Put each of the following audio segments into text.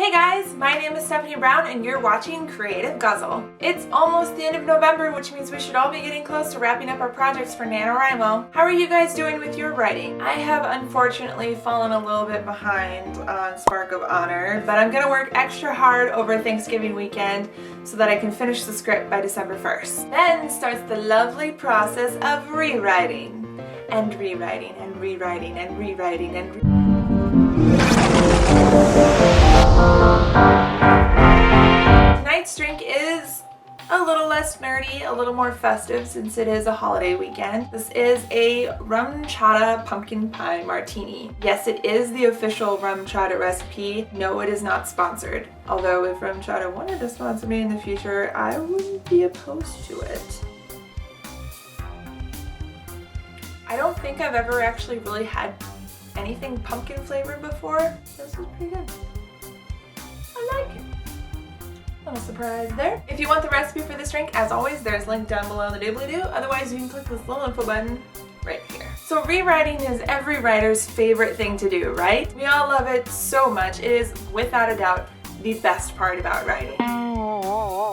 Hey guys, my name is Stephanie Brown and you're watching Creative Guzzle. It's almost the end of November, which means we should all be getting close to wrapping up our projects for NaNoWriMo. How are you guys doing with your writing? I have unfortunately fallen a little bit behind on Spark of Honor, but I'm gonna work extra hard over Thanksgiving weekend so that I can finish the script by December 1st. Then starts the lovely process of rewriting and rewriting and rewriting and rewriting and Tonight's drink is a little less nerdy, a little more festive since it is a holiday weekend. This is a RumChata pumpkin pie martini. Yes, it is the official RumChata recipe. No, it is not sponsored. Although if RumChata wanted to sponsor me in the future, I wouldn't be opposed to it. I don't think I've ever actually really had anything pumpkin flavored before. This is pretty good. I like it. No surprise there. If you want the recipe for this drink, as always, there's a link down below in the doobly-doo. Otherwise, you can click this little info button right here. So rewriting is every writer's favorite thing to do, right? We all love it so much. It is, without a doubt, the best part about writing.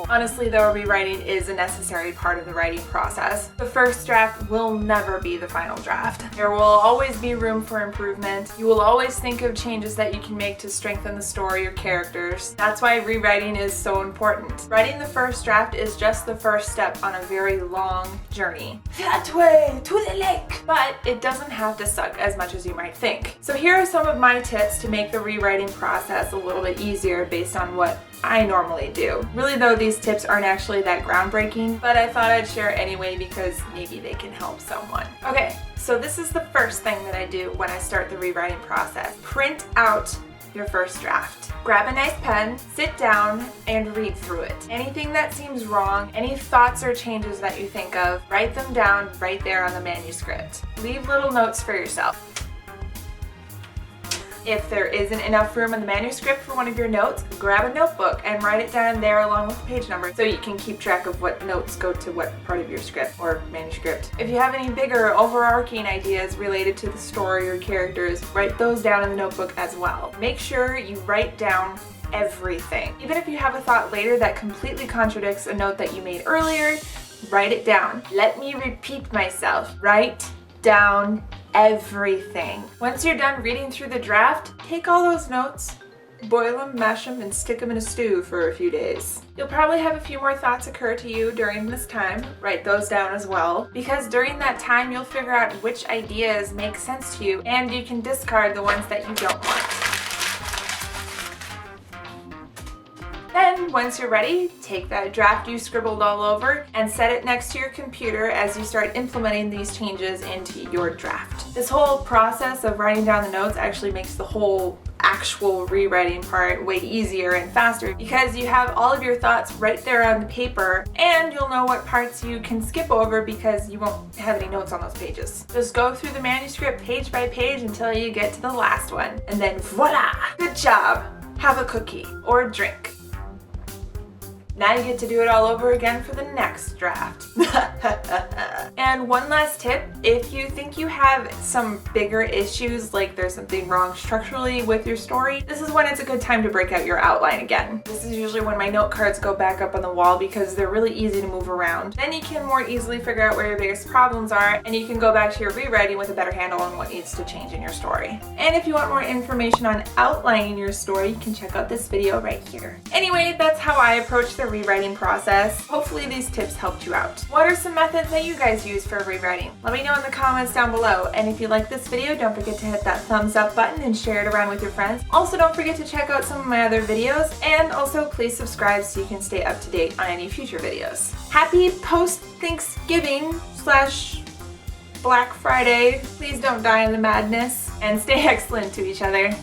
Honestly though, rewriting is a necessary part of the writing process. The first draft will never be the final draft. There will always be room for improvement. You will always think of changes that you can make to strengthen the story or characters. That's why rewriting is so important. Writing the first draft is just the first step on a very long journey. That way, to the lake! But it doesn't have to suck as much as you might think. So here are some of my tips to make the rewriting process a little bit easier based on what I normally do. Really though, these tips aren't actually that groundbreaking, but I thought I'd share anyway because maybe they can help someone. Okay, so this is the first thing that I do when I start the rewriting process. Print out your first draft. Grab a nice pen, sit down, and read through it. Anything that seems wrong, any thoughts or changes that you think of, write them down right there on the manuscript. Leave little notes for yourself. If there isn't enough room in the manuscript for one of your notes, grab a notebook and write it down there along with the page number so you can keep track of what notes go to what part of your script or manuscript. If you have any bigger overarching ideas related to the story or characters, write those down in the notebook as well. Make sure you write down everything. Even if you have a thought later that completely contradicts a note that you made earlier, write it down. Let me repeat myself. Write down everything. Once you're done reading through the draft, take all those notes, boil them, mash them, and stick them in a stew for a few days. You'll probably have a few more thoughts occur to you during this time. Write those down as well, because during that time you'll figure out which ideas make sense to you and you can discard the ones that you don't want. Then, once you're ready, take that draft you scribbled all over and set it next to your computer as you start implementing these changes into your draft. This whole process of writing down the notes actually makes the whole actual rewriting part way easier and faster because you have all of your thoughts right there on the paper and you'll know what parts you can skip over because you won't have any notes on those pages. Just go through the manuscript page by page until you get to the last one and then voila! Good job! Have a cookie or drink. Now you get to do it all over again for the next draft. And one last tip, if you think you have some bigger issues, like there's something wrong structurally with your story, this is when it's a good time to break out your outline again. This is usually when my note cards go back up on the wall because they're really easy to move around. Then you can more easily figure out where your biggest problems are and you can go back to your rewriting with a better handle on what needs to change in your story. And if you want more information on outlining your story, you can check out this video right here. Anyway, that's how I approach the rewriting process. Hopefully these tips helped you out. What are some methods that you guys use for rewriting? Let me know in the comments down below. And if you like this video, don't forget to hit that thumbs up button and share it around with your friends. Also, don't forget to check out some of my other videos and also please subscribe so you can stay up to date on any future videos. Happy post-Thanksgiving / Black Friday. Please don't die in the madness and stay excellent to each other.